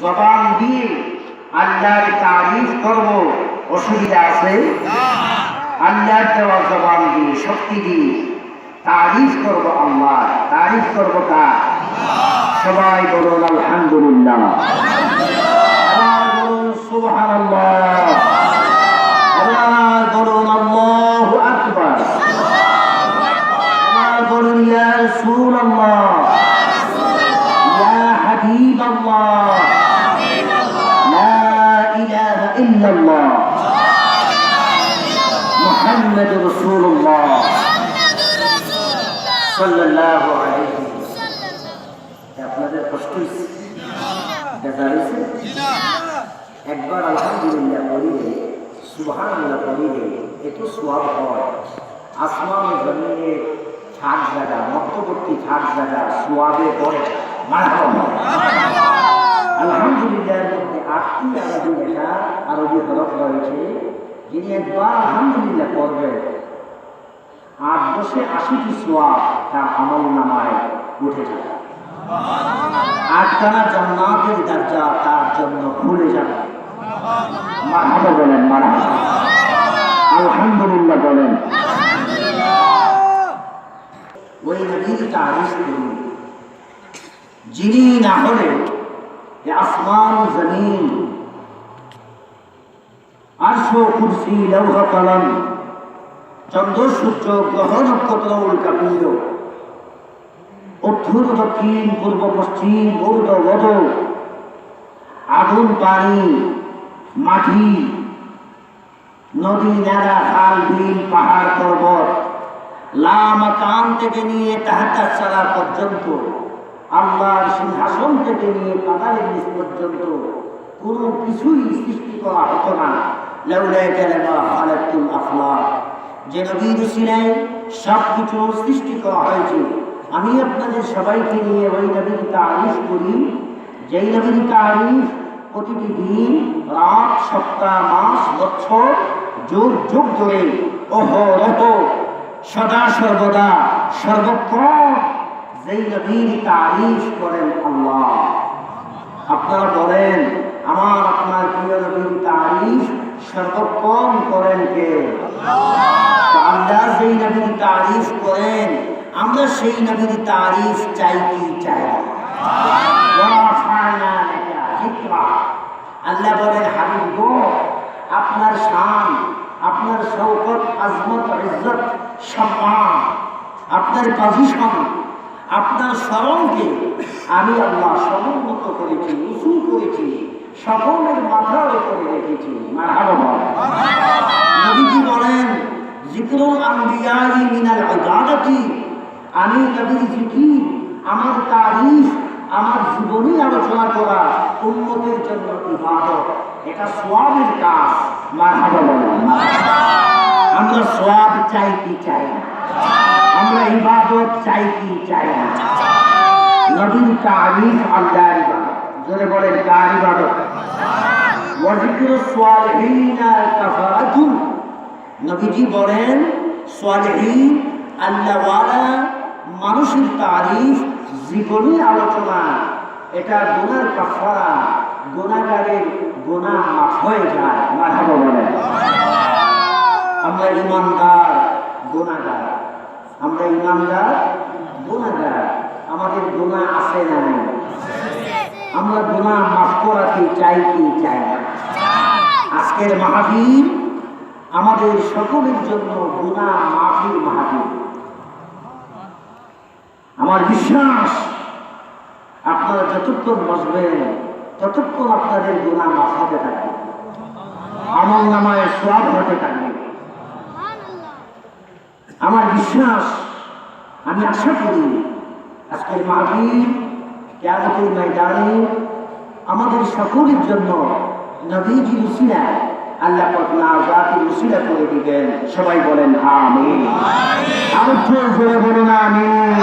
জবান দিয়ে আল্লাহর তারিফ করব, অসুবিধা আছে? আল্লাহর দেওয়া জবান দিয়ে, শক্তি দিয়ে তারিফ করব আল্লাহ। তারিফ করব কার? সবাই বলুন আলহামদুলিল্লাহ, আবার বলুন সুবহানাল্লাহ, আবার বলুন আল্লাহু আকবার, আবার বলুন ইয়া রাসূলুল্লাহ, ইয়া হাবিবাল্লাহ, লা ইলাহা ইল্লাল্লাহ, মুহাম্মাদুর রাসূলুল্লাহ সাল্লাল্লাহু আলাইহি ওয়াসাল্লাম। আপনাদের কষ্ট হইছে? দেখা হইছে? একবার আলহামদুলিল্লাহ বলিলে, সুবহানাল্লাহ বলিলে এত সওয়াব হয়। আসমান ও জমিনের ছাদ জায়গা, মধ্যবর্তী ছাদ জায়গা সওয়াবে পড়ে। মারহাবা, আলহামদুলিল্লাহর মধ্যে ৮টি আরবি লেখা, আরবি হরফ রয়েছে। যিনি একবার আলহামদুলিল্লাহ পড়বেন ৮-১০-৮০টি সওয়াব তার আমলনামায় উঠে যাবে। ৮খানা জান্নাতের দরজা তার জন্য খুলে যাবে। মারহাবা বলেন, মারহাবা, আলহামদুলিল্লাহ বলেন। ওই নবীর তারিফ করুন, যিনি না হলে আসমান জমিন, আরশ, কুরসি, লৌহ কলম, চন্দ্র সূর্য, গ্রহ নক্ষত্র, উল্কাপিণ্ড, উত্তর দক্ষিণ পূর্ব পশ্চিম, ঊর্ধ্ব অধ, আগুন, পানি, মাটি, নদী, নালা, খাল, বিল, পাহাড়, পর্বত, লামাকান থেকে নিয়ে তাহাজ্জুদ সালাত পর্যন্ত, আল্লাহর সিংহাসন থেকে নিয়ে পাতালের নিচ পর্যন্ত কোনো কিছুই সৃষ্টি করা হতো না। লাউলা কালামা খালাকুল আফলাক, যে নবীর উসিলায় সব কিছু সৃষ্টি করা হয়েছে। আমি আপনাদের সবাইকে নিয়ে ওই নবীর তারিফ করি, যেই নবীর তারিফ প্রতিটি দিন, রাত, সপ্তাহ, মাস, বছর, যুগ যুগ ধরে অহরহ সদা সর্বদা সর্বক্ষণ যেই নবীর তারিফ করেন আল্লাহ। আপনারা বলেন, আমার আপনার প্রিয় নবীর তারিফ সর্বক্ষণ করেন কে? আল্লাহ যেই নবীর তারিফ করেন, আমরা সেই নবীর তারিফ চাই কি চাই? আল্লাহ বলেন, হাবিব গো, আপনার শান, আপনার শৌকত, আজমত, ইজ্জত, সম্মান, আপনার পজিশন, আপনার স্মরণকে আমি আল্লাহ সমুন্নত করেছি, উঁচু করেছি, সকলের মাথার উপরে রেখেছি। মারহাবা। নবীজি বলেন, যিকরুল আম্বিয়াই মিনাল ইবাদাতি, আমি নবীর জিকির, আমার তারিফ, আমার জীবনী আলোচনা করা উম্মতের জন্য ইবাদত, এটা সওয়াবের কাজ। মারহাবা বলেন। আমরা সওয়াব চাই কি চাই না? আমরা ইবাদত চাই কি চাই না? নবীর তারিফ আল্লাহর ইবাদত। জোরে বলেন, কার ইবাদত? ওয়া যিকরুস সালিহিনা কাফারাতুন, নবীজি বলেন, সালিহিন, আল্লাহওয়ালা মানুষের তারিফ, জীবনী আলোচনা, এটা গুনার কাফারা, গুনাহগারের গুনাহ মাফ হয়ে যায়। মারহাবা বলেন। আমরা ইমানদার, গুনাহগার, আমরা ইমানদার, গুনাহগার, আমাদের গুনাহ আছে না নাই? আমরা গুনাহ মাফ করাতে চাই কি চাই না? আজকের মাহফিল আমাদের সকলের জন্য গুনাহ মাফির মাহফিল। আমার বিশ্বাস, আপনারা যতক্ষণ বসবেন ততক্ষণ আপনাদের গুনাহ মাফ হতে থাকবে, আমলনামায় সওয়াব হতে থাকবে। আমার বিশ্বাস, আমি আশা করি আজকের মাহফিল কিয়ামতের ময়দানে আমাদের সকলের জন্য নবীজির উসিলায় আল্লাহ পাক নাজাতের উসিলা করে দিবেন। সবাই বলেন আমিন। আর জোরে বলুন আমিন।